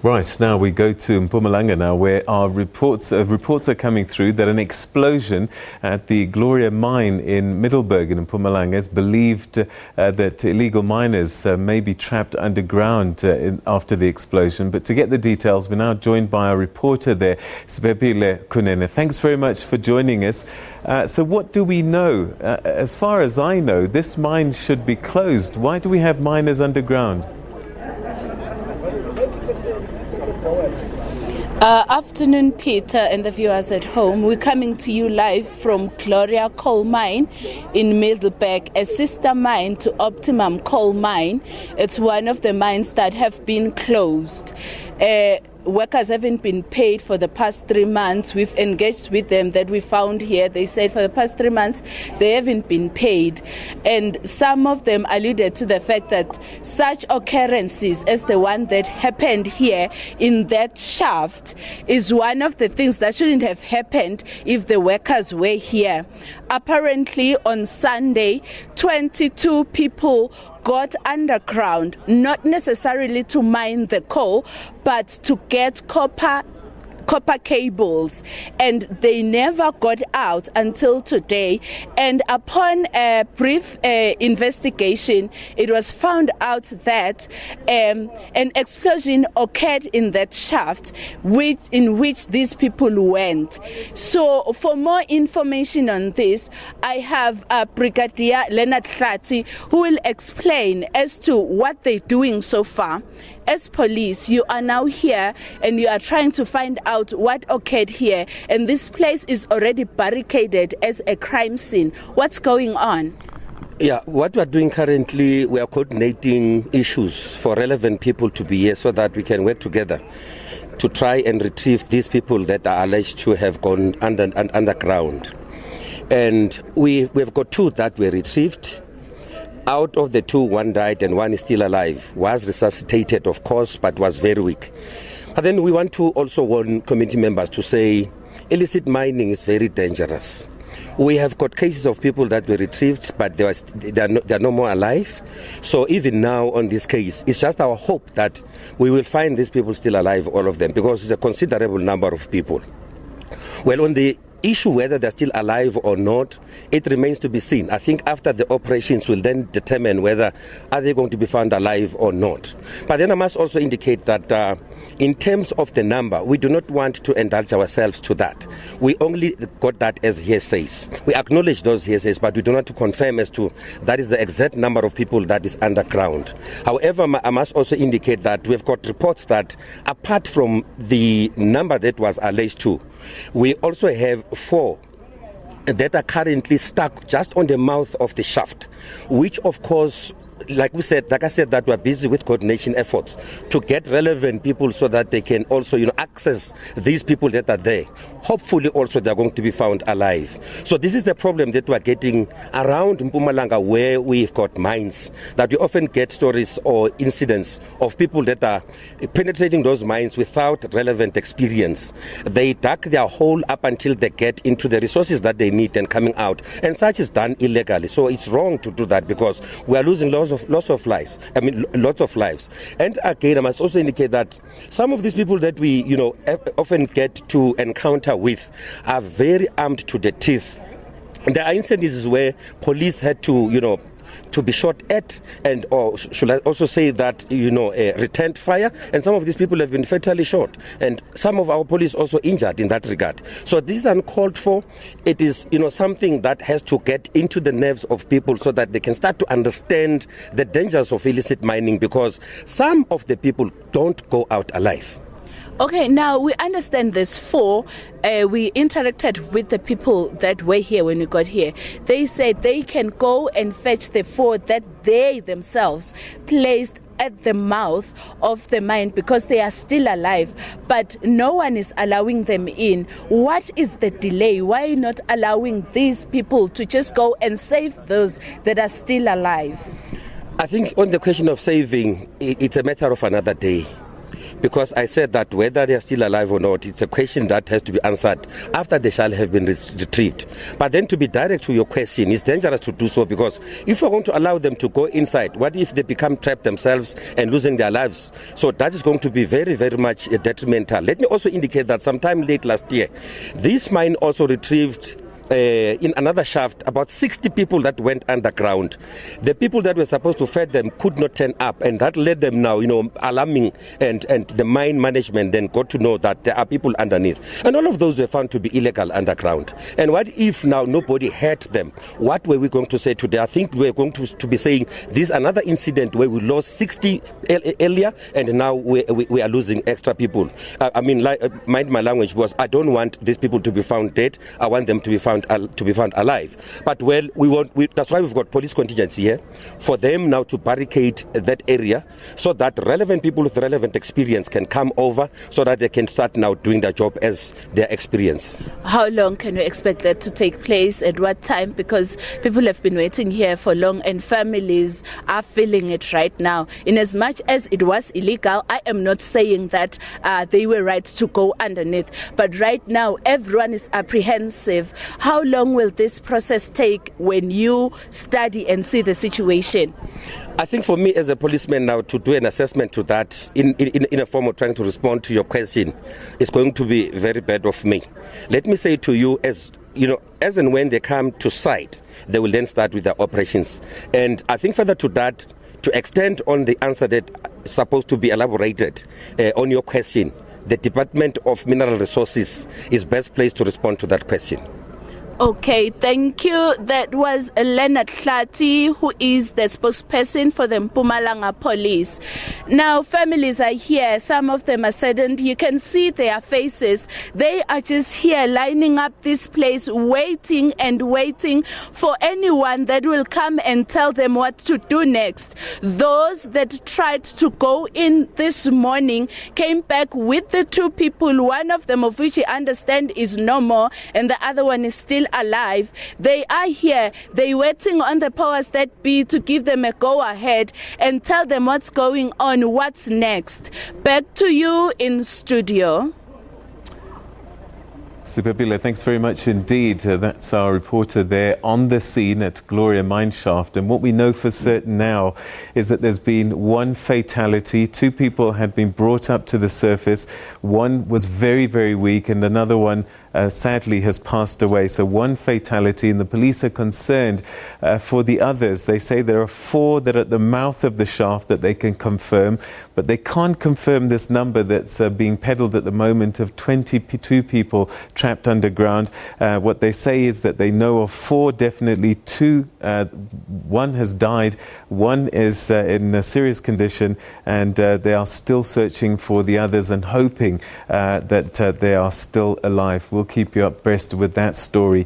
Right, now we go to Mpumalanga now, where our reports are coming through that an explosion at the Gloria Mine in Middleburg in Mpumalanga is believed that illegal miners may be trapped underground after the explosion. But to get the details, we're now joined by our reporter there, Siphephile Kunene. Thanks very much for joining us. So what do we know? As far as I know, this mine should be closed. Why do we have miners underground? Afternoon, Peter, and the viewers at home. We're coming to you live from Gloria Coal Mine in Middleburg, a sister mine to Optimum Coal Mine. It's one of the mines that have been closed. Workers haven't been paid for the past 3 months. We've engaged with them that we found here. They said for the past 3 months they haven't been paid. And some of them alluded to the fact that such occurrences as the one that happened here in that shaft is one of the things that shouldn't have happened if the workers were here. Apparently on Sunday, 22 people got underground, not necessarily to mine the coal, but to get copper cables, and they never got out until today. And upon a brief investigation, it was found out that an explosion occurred in that shaft in which these people went. So for more information on this, I have Brigadier Leonard Tlati, who will explain as to what they're doing so far. As police, you are now here and you are trying to find out what occurred here, and this place is already barricaded as a crime scene. What's going on? Yeah, what we are doing currently, we are coordinating issues for relevant people to be here so that we can work together to try and retrieve these people that are alleged to have gone underground. And we've got 2 that were retrieved. Out of the 2, 1 died and 1 is still alive. Was resuscitated, of course, but was very weak. But then we want to also warn community members to say illicit mining is very dangerous. We have got cases of people that were retrieved, but they are no more alive. So even now on this case, it's just our hope that we will find these people still alive, all of them, because it's a considerable number of people. Well, on the issue whether they're still alive or not, it remains to be seen. I think after the operations will then determine whether are they going to be found alive or not. But then I must also indicate that in terms of the number, we do not want to indulge ourselves to that. We only got that as hearsays. We acknowledge those hearsays, but we do not confirm as to that is the exact number of people that is underground. However, I must also indicate that we've got reports that apart from the number that was alleged to, we also have 4 that are currently stuck just on the mouth of the shaft, which of course, like I said, that we're busy with coordination efforts to get relevant people so that they can also, access these people that are there. Hopefully also they're going to be found alive. So this is the problem that we're getting around Mpumalanga, where we've got mines, that we often get stories or incidents of people that are penetrating those mines without relevant experience. They dug their hole up until they get into the resources that they need and coming out. And such is done illegally. So it's wrong to do that because we are losing lots of lives. And again, I must also indicate that some of these people that we, often get to encounter with are very armed to the teeth. There are instances where police had to, to be shot at, and or should I also say that, returned fire, and some of these people have been fatally shot, and some of our police also injured in that regard. So this is uncalled for. It is, something that has to get into the nerves of people so that they can start to understand the dangers of illicit mining, because some of the people don't go out alive. Okay, now we understand there's 4. We interacted with the people that were here when we got here. They said they can go and fetch the 4 that they themselves placed at the mouth of the mine because they are still alive, but no one is allowing them in. What is the delay? Why not allowing these people to just go and save those that are still alive? I think on the question of saving, it's a matter of another day. because I said that whether they are still alive or not, it's a question that has to be answered after they shall have been retrieved. But then to be direct to your question, it's dangerous to do so, because if we're going to allow them to go inside, what if they become trapped themselves and losing their lives? So that is going to be very, very much detrimental. Let me also indicate that sometime late last year, this mine also retrieved in another shaft about 60 people that went underground. The people that were supposed to feed them could not turn up, and that led them now, alarming, and the mine management then got to know that there are people underneath. And all of those were found to be illegal underground. And what if now nobody heard them? What were we going to say today? I think we're going to be saying this is another incident where we lost 60 earlier, and now we are losing extra people. Mind my language was, I don't want these people to be found dead. I want them to be found alive. But that's why we've got police contingency here, for them now to barricade that area, so that relevant people with relevant experience can come over, so that they can start now doing their job as their experience. How long can we expect that to take place? At what time? Because people have been waiting here for long, and families are feeling it right now. In as much as it was illegal, I am not saying that they were right to go underneath, but right now everyone is apprehensive. How long will this process take when you study and see the situation? I think for me as a policeman now to do an assessment to that in a form of trying to respond to your question is going to be very bad of me. Let me say to you, as and when they come to site, they will then start with their operations. And I think further to that, to extend on the answer that is supposed to be elaborated on your question, the Department of Mineral Resources is best placed to respond to that question. Okay, thank you. That was Leonard Hlati, who is the spokesperson for the Mpumalanga police. Now, families are here. Some of them are saddened. You can see their faces. They are just here lining up this place, waiting and waiting for anyone that will come and tell them what to do next. Those that tried to go in this morning came back with the two people, one of them of which I understand is no more, and the other one is still alive. They are here. They're waiting on the powers that be to give them a go ahead and tell them what's going on, what's next. Back to you in studio. Siphephile, thanks very much indeed. That's our reporter there on the scene at Gloria Mine Shaft. And what we know for certain now is that there's been one fatality. 2 people had been brought up to the surface. One was very, very weak, and another one sadly has passed away. So one fatality, and the police are concerned for the others. They say there are 4 that are at the mouth of the shaft that they can confirm, but they can't confirm this number that's being peddled at the moment of 22 people trapped underground. What they say is that they know of 4 definitely. 2, one has died, one is in a serious condition, and they are still searching for the others and hoping that they are still alive. We'll keep you abreast with that story.